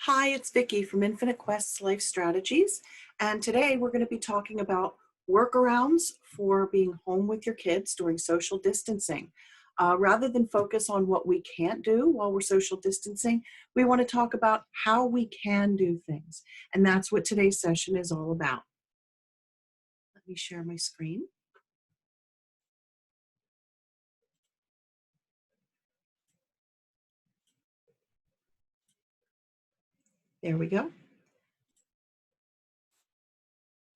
Hi, it's Vicki from Infinite Quest's Life Strategies, and today we're going to be talking about workarounds for being home with your kids during social distancing. Rather than focus on what we can't do while we're social distancing, we want to talk about how we can do things, and that's what today's session is all about. Let me share my screen. There we go.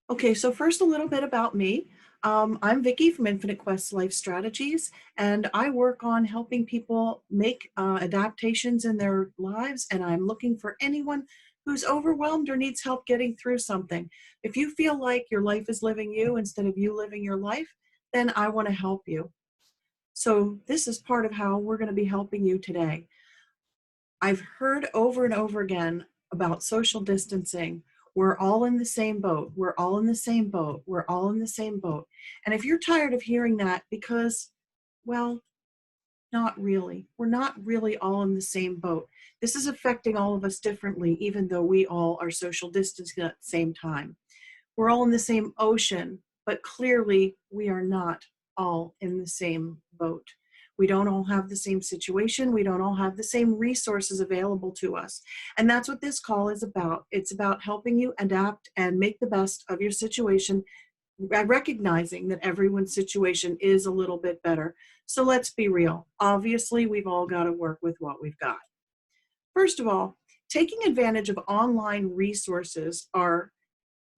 Okay, so first a little bit about me. I'm Vicki from Infinite Quest Life Strategies, and I work on helping people make adaptations in their lives, and I'm looking for anyone who's overwhelmed or needs help getting through something. If you feel like your life is living you instead of you living your life, then I want to help you. So this is part of how we're going to be helping you today. I've heard over and over again about social distancing. We're all in the same boat. We're all in the same boat. We're all in the same boat. And if you're tired of hearing that because, well, not really. We're not really all in the same boat. This is affecting all of us differently, even though we all are social distancing at the same time. We're all in the same ocean, but clearly we are not all in the same boat. We don't all have the same situation. We don't all have the same resources available to us. And that's what this call is about. It's about helping you adapt and make the best of your situation, recognizing that everyone's situation is a little bit better. So let's be real. Obviously, we've all got to work with what we've got. First of all, taking advantage of online resources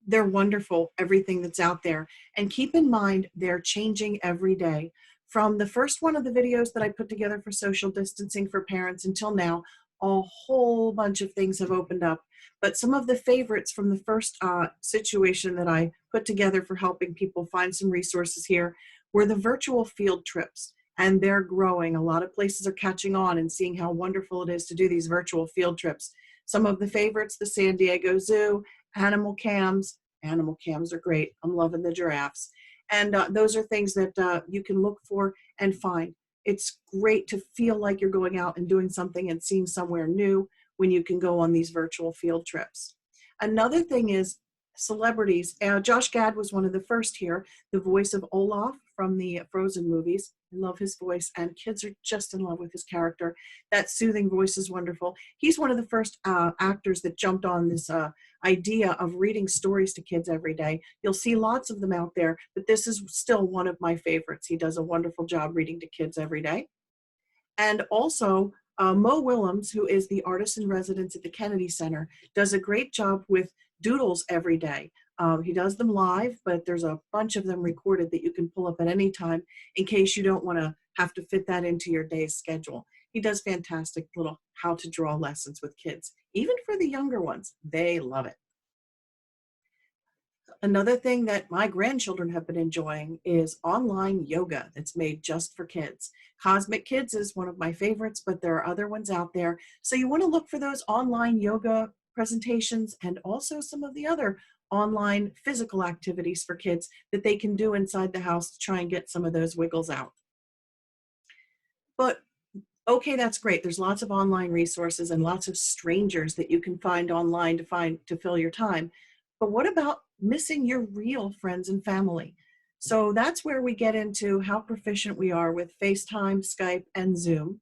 they're wonderful, everything that's out there. And keep in mind, they're changing every day. From the first one of the videos that I put together for social distancing for parents until now, a whole bunch of things have opened up. But some of the favorites from the first situation that I put together for helping people find some resources here were the virtual field trips. And they're growing. A lot of places are catching on and seeing how wonderful it is to do these virtual field trips. Some of the favorites, the San Diego Zoo, animal cams. Animal cams are great. I'm loving the giraffes. And those are things that you can look for and find. It's great to feel like you're going out and doing something and seeing somewhere new when you can go on these virtual field trips. Another thing is celebrities. Josh Gad was one of the first here, the voice of Olaf from the Frozen movies. I love his voice, and kids are just in love with his character. That soothing voice is wonderful. He's one of the first actors that jumped on this idea of reading stories to kids every day. You'll see lots of them out there, but this is still one of my favorites. He does a wonderful job reading to kids every day. And also, Mo Willems, who is the artist in residence at the Kennedy Center, does a great job with doodles every day. He does them live, but there's a bunch of them recorded that you can pull up at any time in case you don't want to have to fit that into your day's schedule. He does fantastic little how to draw lessons with kids. Even for the younger ones, they love it. Another thing that my grandchildren have been enjoying is online yoga that's made just for kids. Cosmic Kids is one of my favorites, but there are other ones out there. So you want to look for those online yoga presentations and also some of the other online physical activities for kids that they can do inside the house to try and get some of those wiggles out. But okay, that's great. There's lots of online resources and lots of strangers that you can find online to fill your time. But what about missing your real friends and family? So that's where we get into how proficient we are with FaceTime, Skype, and Zoom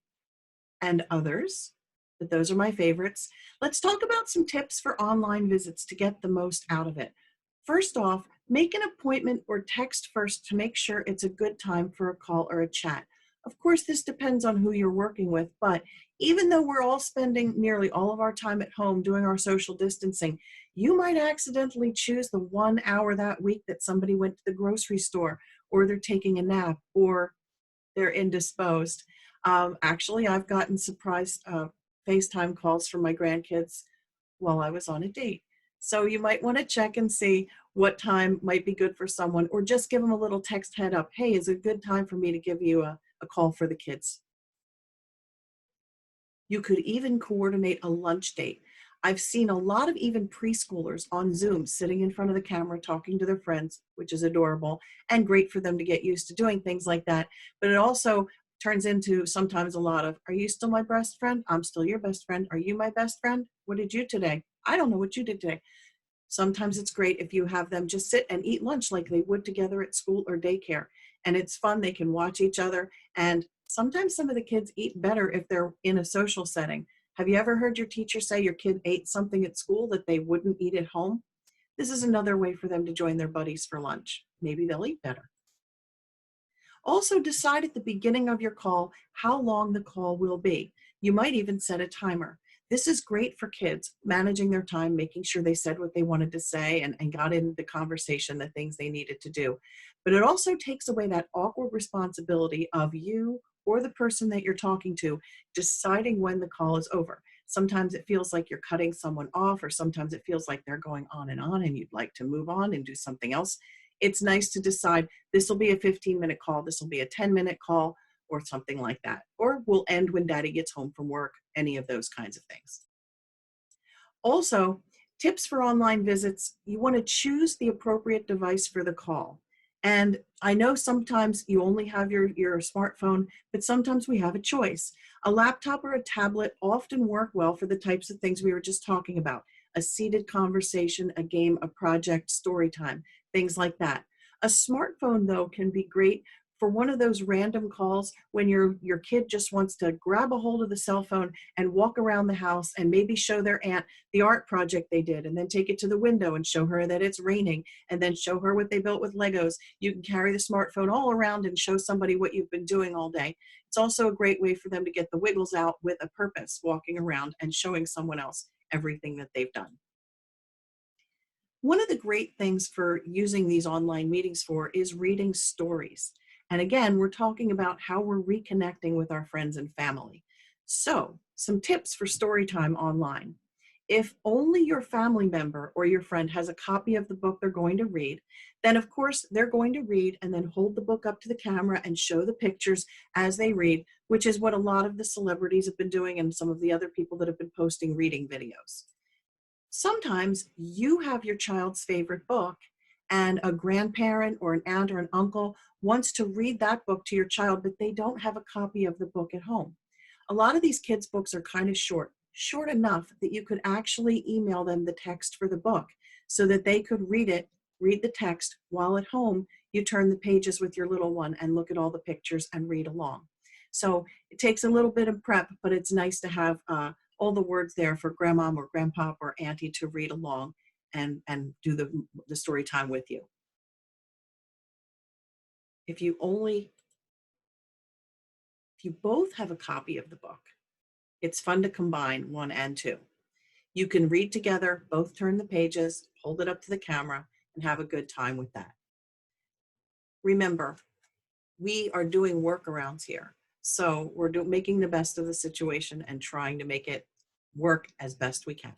and others. But those are my favorites. Let's talk about some tips for online visits to get the most out of it. First off, make an appointment or text first to make sure it's a good time for a call or a chat. Of course, this depends on who you're working with, but even though we're all spending nearly all of our time at home doing our social distancing, you might accidentally choose the 1 hour that week that somebody went to the grocery store, or they're taking a nap, or they're indisposed. Actually, I've gotten surprise FaceTime calls from my grandkids while I was on a date. So you might want to check and see what time might be good for someone, or just give them a little text head up. Hey, is it a good time for me to give you a call for the kids? You could even coordinate a lunch date. I've seen a lot of even preschoolers on Zoom sitting in front of the camera talking to their friends, which is adorable and great for them to get used to doing things like that. But it also turns into sometimes a lot of, are you still my best friend? I'm still your best friend. Are you my best friend? What did you today? I don't know what you did today. Sometimes it's great if you have them just sit and eat lunch like they would together at school or daycare. And it's fun. They can watch each other. And sometimes some of the kids eat better if they're in a social setting. Have you ever heard your teacher say your kid ate something at school that they wouldn't eat at home? This is another way for them to join their buddies for lunch. Maybe they'll eat better. Also, decide at the beginning of your call how long the call will be. You might even set a timer. This is great for kids, managing their time, making sure they said what they wanted to say and got in the conversation, the things they needed to do. But it also takes away that awkward responsibility of you or the person that you're talking to deciding when the call is over. Sometimes it feels like you're cutting someone off, or sometimes it feels like they're going on and you'd like to move on and do something else. It's nice to decide this will be a 15-minute call, this will be a 10-minute call, or something like that. Or we'll end when daddy gets home from work, any of those kinds of things. Also, tips for online visits, you want to choose the appropriate device for the call. And I know sometimes you only have your smartphone, but sometimes we have a choice. A laptop or a tablet often work well for the types of things we were just talking about. A seated conversation, a game, a project, story time, things like that. A smartphone, though, can be great for one of those random calls when your kid just wants to grab a hold of the cell phone and walk around the house and maybe show their aunt the art project they did, and then take it to the window and show her that it's raining, and then show her what they built with Legos. You can carry the smartphone all around and show somebody what you've been doing all day. It's also a great way for them to get the wiggles out with a purpose, walking around and showing someone else everything that they've done. One of the great things for using these online meetings for is reading stories. And again, we're talking about how we're reconnecting with our friends and family. So, some tips for story time online. If only your family member or your friend has a copy of the book they're going to read, then of course they're going to read and then hold the book up to the camera and show the pictures as they read, which is what a lot of the celebrities have been doing and some of the other people that have been posting reading videos. Sometimes you have your child's favorite book, and a grandparent or an aunt or an uncle wants to read that book to your child, but they don't have a copy of the book at home. A lot of these kids' books are kind of short enough that you could actually email them the text for the book so that they could read the text while at home you turn the pages with your little one and look at all the pictures and read along. So it takes a little bit of prep, but it's nice to have all the words there for grandmom or grandpop or auntie to read along and do the story time with you. If you only, if you both have a copy of the book, it's fun to combine one and two. You can read together, both turn the pages, hold it up to the camera, and have a good time with that. Remember, we are doing workarounds here. So we're making the best of the situation and trying to make it work as best we can.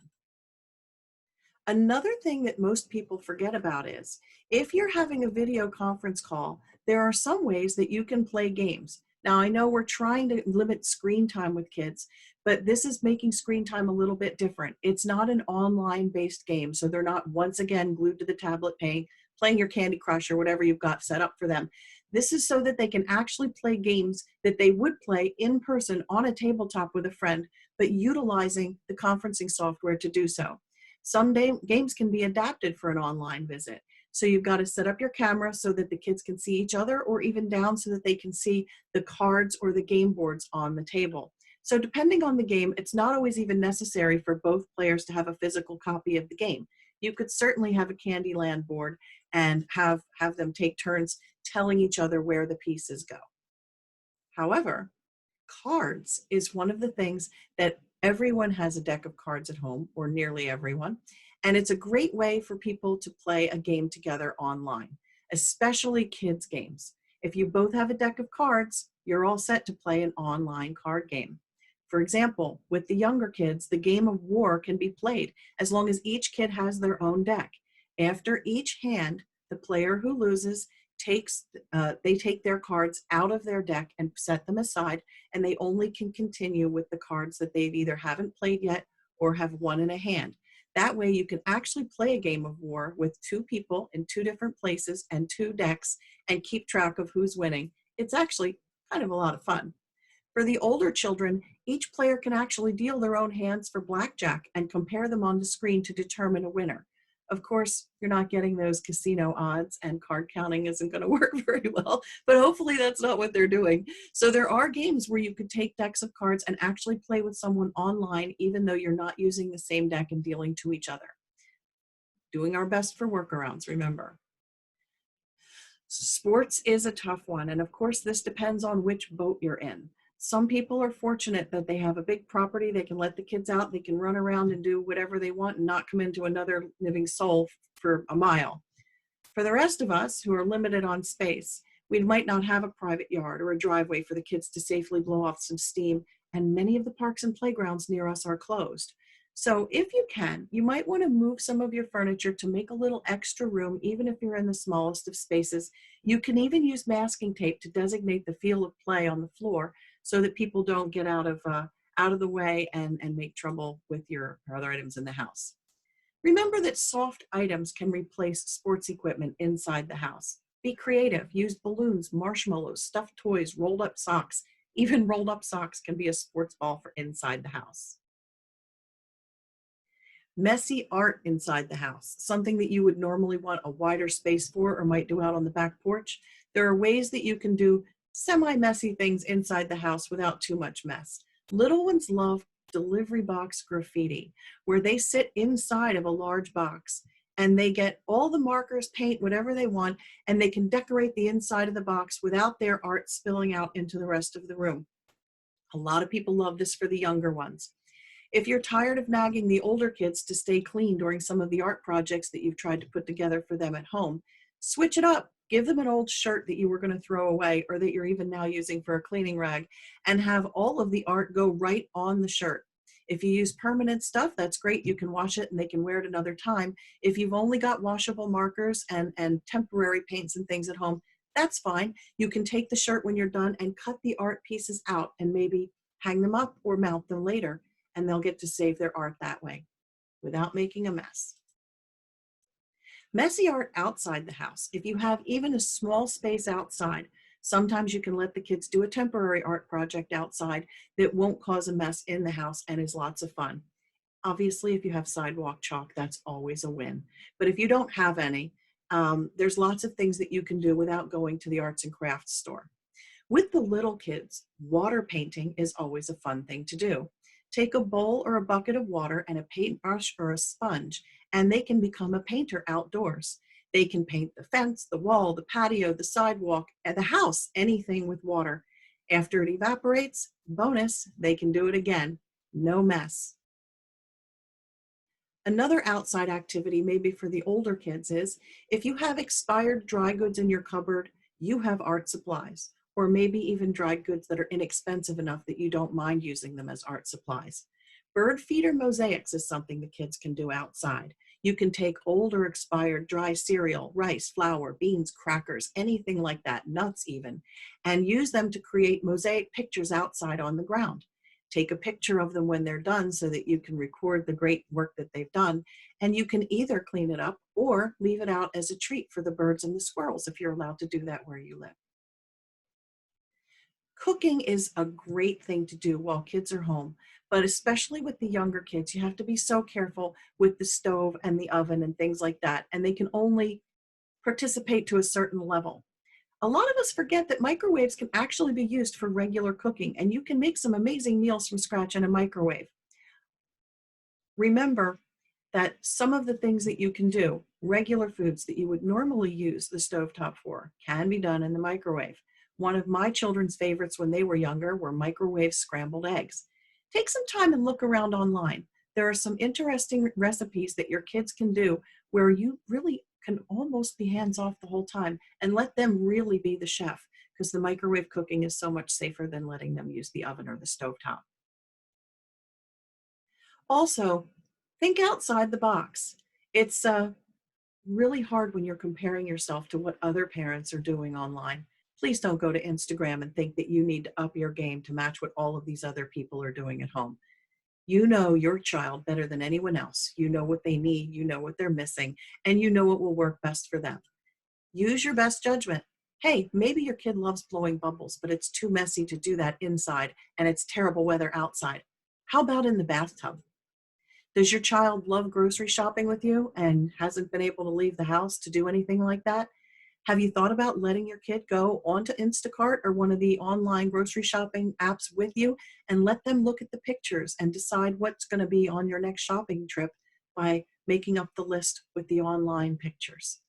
Another thing that most people forget about is if you're having a video conference call, there are some ways that you can play games. Now, I know we're trying to limit screen time with kids, but this is making screen time a little bit different. It's not an online-based game, so they're not once again glued to the tablet playing your Candy Crush or whatever you've got set up for them. This is so that they can actually play games that they would play in person on a tabletop with a friend, but utilizing the conferencing software to do so. Some games can be adapted for an online visit. So you've got to set up your camera so that the kids can see each other, or even down so that they can see the cards or the game boards on the table. So depending on the game, it's not always even necessary for both players to have a physical copy of the game. You could certainly have a Candyland board and have them take turns telling each other where the pieces go. However, cards is one of the things that everyone has a deck of cards at home, or nearly everyone, and it's a great way for people to play a game together online, especially kids games. If you both have a deck of cards, you're all set to play an online card game. For example, with the younger kids, the game of war can be played as long as each kid has their own deck. After each hand, the player who loses they take their cards out of their deck and set them aside, and they only can continue with the cards that they've either haven't played yet or have one in a hand. That way you can actually play a game of war with two people in two different places and two decks and keep track of who's winning. It's actually Kind of a lot of fun. For the older children, each player can actually deal their own hands for blackjack and compare them on the screen to determine a winner. Of course, you're not getting those casino odds, and card counting isn't going to work very well, but hopefully that's not what they're doing. So there are games where you could take decks of cards and actually play with someone online, even though you're not using the same deck and dealing to each other. Doing our best for workarounds, remember. Sports is a tough one, and of course, this depends on which boat you're in. Some people are fortunate that they have a big property, they can let the kids out, they can run around and do whatever they want and not come into another living soul for a mile. For the rest of us who are limited on space, we might not have a private yard or a driveway for the kids to safely blow off some steam, and many of the parks and playgrounds near us are closed. So if you can, you might want to move some of your furniture to make a little extra room, even if you're in the smallest of spaces. You can even use masking tape to designate the field of play on the floor so that people don't get out of the way and make trouble with your other items in the house. Remember that soft items can replace sports equipment inside the house. Be creative. Use balloons, marshmallows, stuffed toys, rolled up socks. Even rolled up socks can be a sports ball for inside the house. Messy art inside the house, something that you would normally want a wider space for or might do out on the back porch. There are ways that you can do semi-messy things inside the house without too much mess. Little ones love delivery box graffiti, where they sit inside of a large box and they get all the markers, paint, whatever they want, and they can decorate the inside of the box without their art spilling out into the rest of the room. A lot of people love this for the younger ones. If you're tired of nagging the older kids to stay clean during some of the art projects that you've tried to put together for them at home, switch it up. Give them an old shirt that you were going to throw away or that you're even now using for a cleaning rag, and have all of the art go right on the shirt. If you use permanent stuff, that's great. You can wash it and they can wear it another time. If you've only got washable markers and temporary paints and things at home, that's fine. You can take the shirt when you're done and cut the art pieces out and maybe hang them up or mount them later, and they'll get to save their art that way without making a mess. Messy art outside the house. If you have even a small space outside, sometimes you can let the kids do a temporary art project outside that won't cause a mess in the house and is lots of fun. Obviously, if you have sidewalk chalk, that's always a win. But if you don't have any, there's lots of things that you can do without going to the arts and crafts store. With the little kids, water painting is always a fun thing to do. Take a bowl or a bucket of water and a paintbrush or a sponge, and they can become a painter outdoors. They can paint the fence, the wall, the patio, the sidewalk, and the house, anything with water. After it evaporates, bonus, they can do it again. No mess. Another outside activity, maybe for the older kids, is if you have expired dry goods in your cupboard, you have art supplies, or maybe even dry goods that are inexpensive enough that you don't mind using them as art supplies. Bird feeder mosaics is something the kids can do outside. You can take old or expired dry cereal, rice, flour, beans, crackers, anything like that, nuts even, and use them to create mosaic pictures outside on the ground. Take a picture of them when they're done so that you can record the great work that they've done, and you can either clean it up or leave it out as a treat for the birds and the squirrels if you're allowed to do that where you live. Cooking is a great thing to do while kids are home, but especially with the younger kids, you have to be so careful with the stove and the oven and things like that, and they can only participate to a certain level. A lot of us forget that microwaves can actually be used for regular cooking, and you can make some amazing meals from scratch in a microwave. Remember that some of the things that you can do, regular foods that you would normally use the stovetop for, can be done in the microwave. One of my children's favorites when they were younger were microwave scrambled eggs. Take some time and look around online. There are some interesting recipes that your kids can do where you really can almost be hands off the whole time and let them really be the chef, because the microwave cooking is so much safer than letting them use the oven or the stovetop. Also, think outside the box. It's really hard when you're comparing yourself to what other parents are doing online. Please don't go to Instagram and think that you need to up your game to match what all of these other people are doing at home. You know your child better than anyone else. You know what they need, you know what they're missing, and you know what will work best for them. Use your best judgment. Hey, maybe your kid loves blowing bubbles, but it's too messy to do that inside and it's terrible weather outside. How about in the bathtub? Does your child love grocery shopping with you and hasn't been able to leave the house to do anything like that? Have you thought about letting your kid go onto Instacart or one of the online grocery shopping apps with you and let them look at the pictures and decide what's going to be on your next shopping trip by making up the list with the online pictures?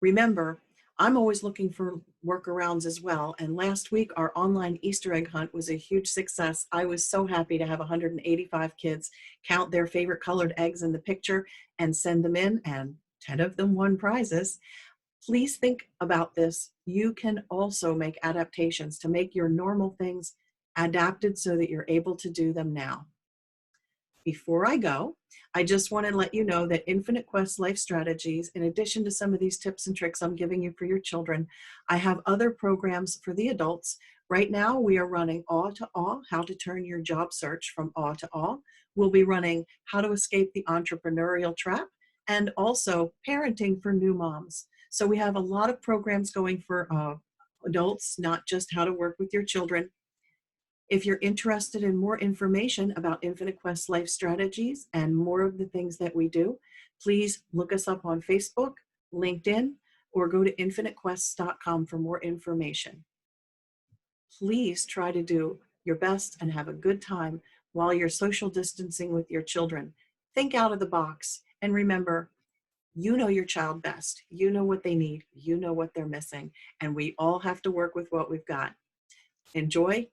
Remember, I'm always looking for workarounds as well. And last week, our online Easter egg hunt was a huge success. I was so happy to have 185 kids count their favorite colored eggs in the picture and send them in, and 10 of them won prizes. Please think about this. You can also make adaptations to make your normal things adapted so that you're able to do them now. Before I go, I just want to let you know that Infinite Quest Life Strategies, in addition to some of these tips and tricks I'm giving you for your children, I have other programs for the adults. Right now, we are running Awe to Awe, how to turn your job search from awe to awe. We'll be running How to Escape the Entrepreneurial Trap, and also Parenting for New Moms. So we have a lot of programs going for adults, not just how to work with your children. If you're interested in more information about Infinite Quest Life Strategies and more of the things that we do, please look us up on Facebook, LinkedIn, or go to infinitequests.com for more information. Please try to do your best and have a good time while you're social distancing with your children. Think out of the box and remember, you know your child best. You know what they need. You know what they're missing. And we all have to work with what we've got. Enjoy.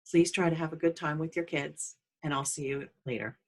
Please try to have a good time with your kids, and I'll see you later.